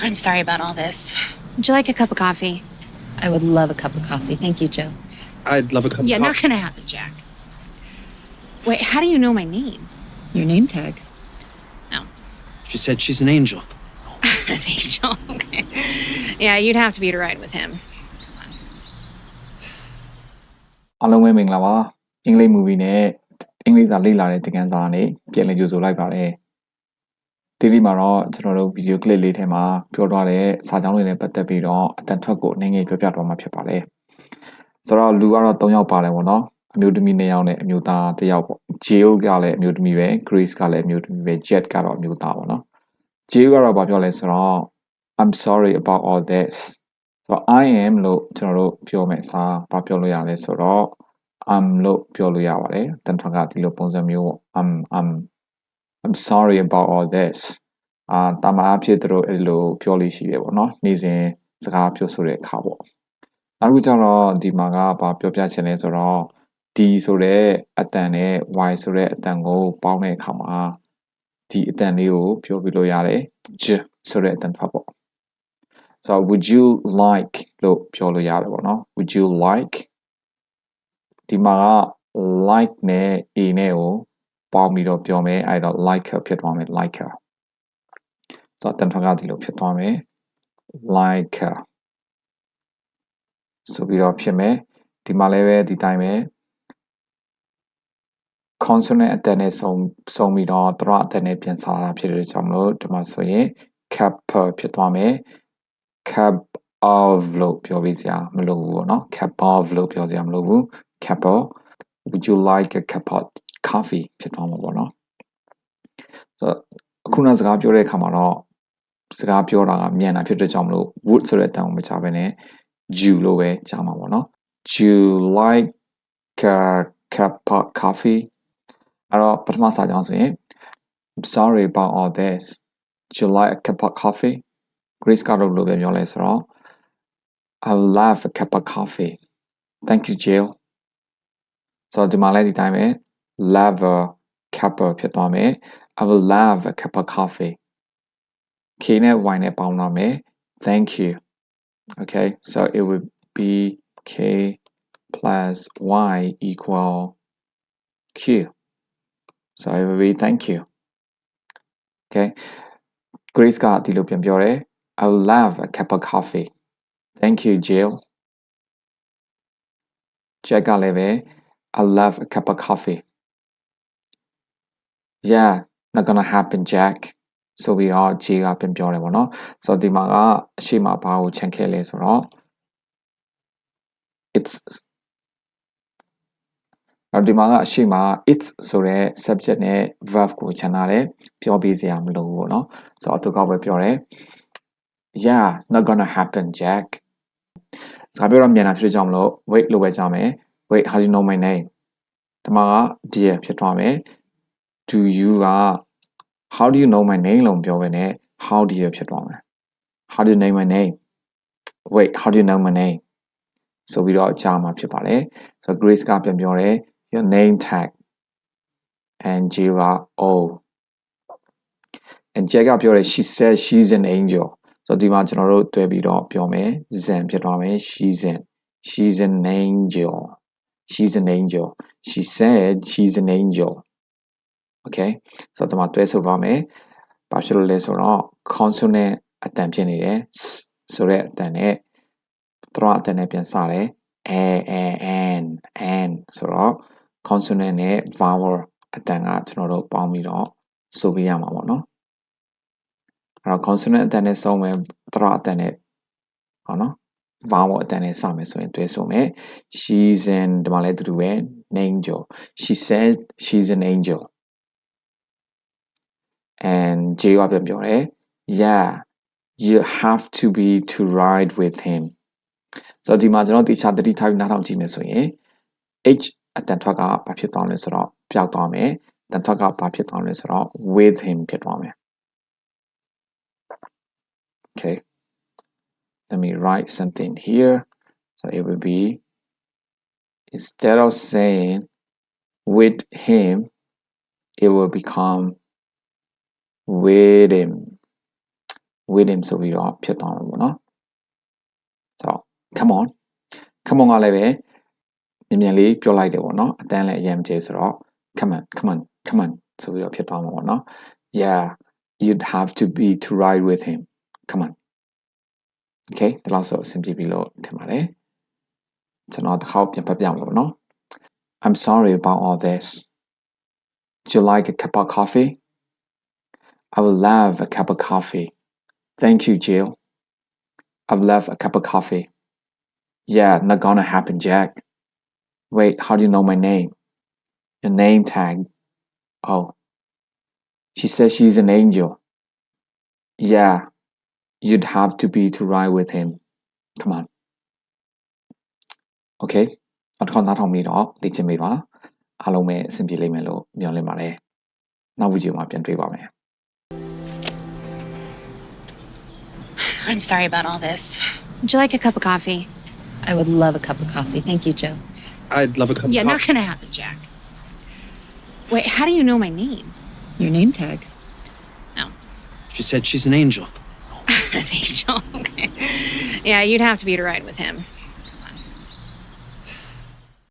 I'm sorry about all this. Would you like a cup of coffee? I would love a cup of coffee. Thank you, Joe. I'd love a cup of Yeah, coffee. not gonna happen, Jack. Wait, how do you know my name? Your name tag. Oh. She said she's an angel. Angel, okay. Yeah, you'd have to be to ride with him. အားလုံးပဲမင်္ဂလာပါအင်္ဂလိပ် movie နဲ့အင်္ဂလိပ်စာလေ့လာတဲ့သင်ခန်းစာနဲ့ပြန်လည်ကြိုဆိုလိုက်ပါတယ်ဒီနေ့မှာတော့ကျွန်တော်တို့ video clip လေးထဲမှာပြောထားတဲ့စာကြောင်းတွေနဲ့ပတ်သက်ပြီးတော့အတန်ထွက်ကိုအနေငယ်ပြောပြတော့မှာဖြစ်ပါတယ်ဆိုတော့လူကတော့3ယောက်ပါတယ်ပေါ့နော်အမျိုးသမီး2ယောက်နဲ့အမျိုးသား1ယောက်ပေါ့ Jill ကလည်းအမျိုးသမီးပဲ Grace ကလည်းအမျိုးသမီးပဲ Jet ကတော့အမျိုးသားပေါ့နော် Jill ကတော့ဘာပြောလဲဆိုတော့ I'm sorry about all this ဆိုတော့ I am လို့ကျွန်တော်တို့ပြောမယ်စာဘာပြောလို့ရလဲဆိုတော့ I'm လို့ပြောလို့ရပါတယ်တန်ထွန်းကဒီလိုပုံစံမျိုး I'm sorry about all this တာမန်ဖြစ်တို့အဲ့လိုပြောလို့ရှိတယ်ပေါ့နော်နေ့စဉ်စကားပြောဆိုတဲ့အခါပေါ့နောက်တစ်ခုကျတော့ဒီမှာကဘာပြောပြချင်လဲဆိုတော့ D ဆိုတဲ့အတန်နဲ့ Y ဆိုတဲ့အတန်ကိုပေါင်းတဲ့အခါမှာဒီအတန်လေးကိုပြောပြလို့ရတယ် J ဆိုတဲ့အတန်ထွက်ပေါ့ so would you like လို့ပြောလို့ရတယ်ပေါ့နော် would you like ဒီမှာက like နဲ့ a နဲ့ကိုပေါင်းပြီးတော့ပြောမယ်အဲ့တော့ like her ဖြစ်သွားမယ် like her ဆိုတော့တန်ထွန်းကဒီလိုဖြစ်သွားမယ် like her ဆိုပြီးတော့ဖြစ်မယ်ဒီမှာလည်းပဲဒီတိုင်းပဲ consonant အတန်နဲ့ဆုံးပြီးတော့သရအတန်နဲ့ပြန်စားတာဖြစ်တဲ့ကြောင့်မလို့ဒီမှာဆိုရင် cap ဖြစ်သွားမယ် cap of လို့ပြောပြစရာမလိုဘူးပေါ့နော် cap of လို့ပြောစရာမလိုဘူး cap of would you like a cup of coffee ဖြစ်သွားမှာပေါ့နော်ဆိုတော့အခုနစကားပြောတဲ့အခါမှာတော့စကားပြောတာကမြန်တာဖြစ်တဲ့ကြောင့်မလို့ would ဆိုတဲ့အတန်ကိုမချဘဲနဲ့ you လို့ပဲကြားမှာပေါ့နော် you like a cup of coffee အဲ့တော့ပထမစာကြောင်းဆိုရင် I'm sorry about all this would you like a cup of coffee Grace ကတော့လို့ပဲပြောလဲဆိုတော့ I would love a cup of coffee thank you Jill ဆိုတော့ဒီမှာလည်းဒီတိုင်းပဲ love a cup ဖြစ်သွားမယ် I would love a cup of coffee K နဲ့ Y နဲ့ပေါင်းသွားမယ် thank you okay so it would be K plus Y equal Q so it would be thank you okay Grace ကဒီလိုပြန်ပြောတယ် I would love a cup of coffee thank you Jill Jack ကလည်းပဲ I love a cup of coffee yeah not gonna happen Jack ဆိုပြီးတော့ J ကပြန်ပြောတယ်ပေါ့နော်ဆိုတော့ဒီမှာကအရှိမဘာကိုခြံခဲ့လဲဆိုတော့ it's ဒီမှာကအရှိမ it's ဆိုတဲ့ subject နဲ့ verb ကိုခြံထားတယ်ပြောပြစရာမလိုဘူးပေါ့နော်ဆိုတော့သူကပဲပြောတယ် yeah not gonna happen Jack စကားပြောတော့မြန်တာဖြစ်ကြောင်းမလို့ wait လို့ပဲကြားမယ် wait how do you know my name ဒီမှာက dear ဖြစ်သွားမယ် do you က how do you know my name လို့ပြောပဲနဲ့ how do you ဖြစ်သွားမယ် how do you know my name wait how do you know my name ဆိုပြီးတော့ကြားမှာဖြစ်ပါတယ်ဆိုတော့ Grace ကပြန်ပြောတယ် your name tag and Jill က oh and Jack ကပြောတယ် she said she's an angel ဆိုတော့ဒီမှာကျွန်တော်တို့တွေ့ပြီးတော့ပြောမယ် zen ဖြစ်သွားမယ် she's an angel she's an angel she said she's an angel okay ဆိုတော့ဒီမှာတွဲဆိုသွားမယ်ဘာဖြစ်လို့လဲဆိုတော့ consonant အတန်ဖြစ်နေတယ် ဆိုတဲ့အတန်နဲ့သရအတန်နဲ့ပြန်စတယ် and ဆိုတော့ consonant နဲ့ vowel အတန်ကကျွန်တော်တို့ပေါင်းပြီးတော့ဆိုပြရမှာပေါ့နော်အဲ့တော့ consonant အတန်နဲ့ဆုံးမယ်သရအတန်နဲ့ဟောနော် vowel အတန်နဲ့စမယ်ဆိုရင်တွဲဆိုမယ် she's an ဒီမှာလည်းတူတူပဲ angel she said she's an angel and J ကပြန်ပြောတယ် yeah you have to be to ride with him ဆိုတော့ဒီမှာကျွန်တော်တရားသတိထားပြီးနားထောင်ကြည့်မယ်ဆိုရင် H အတန်ထွက်ကဘာဖြစ်သွားလဲဆိုတော့ပျောက်သွားမယ်တန်ထွက်ကဘာဖြစ်သွားလဲဆိုတော့ with him ဖြစ်သွားမယ် okay let me write something here so it will be instead of saying with him it will become with him with him ဆိုပြီးတော့ဖြစ်သွားမှာပေါ့နော်ဆိုတော့ come on ကလည်းပဲမြန်လေးပြောလိုက်တယ်ပေါ့နော်အတန်းလည်းအရင်မကျေဆိုတော့ come on ဆိုပြီးတော့ဖြစ်သွားမှာပေါ့နော် yeah you'd have to be to ride with him come on okay ဒီလောက်ဆိုအဆင်ပြေပြီလို့ထင်ပါတယ်ကျွန်တော်တစ်ခေါက်ပြန်ဖတ်ပြမယ်ပေါ့နော် I'm sorry about all this. Would you like a cup of coffee? I would love a cup of coffee. Thank you, Jill. I would love a cup of coffee. Yeah, not gonna happen, Jack. Wait, how do you know my name? Your name tag. Oh. She says she's an angel. Yeah, you'd have to be to ride with him. Come on. Okay. နောက်တစ်ခေါက်နားထောင်ပြီးတော့လေ့ကျင့်ပေးပါအားလုံးပဲအဆင်ပြေလိမ့်မယ်လို့မျှော်လင့်ပါတယ်နောက်ဗီဒီယိုမှာပြန်တွေ့ပါမယ် I'm sorry about all this. Would you like a cup of coffee? I would love a cup of coffee. Thank you, Joe. I'd love a cup Yeah, of not coffee. gonna happen, Jack. Wait, how do you know my name? Your name tag. Oh. She said she's an angel. Thanks, Joel. Okay. Yeah, you'd have to be to ride with him.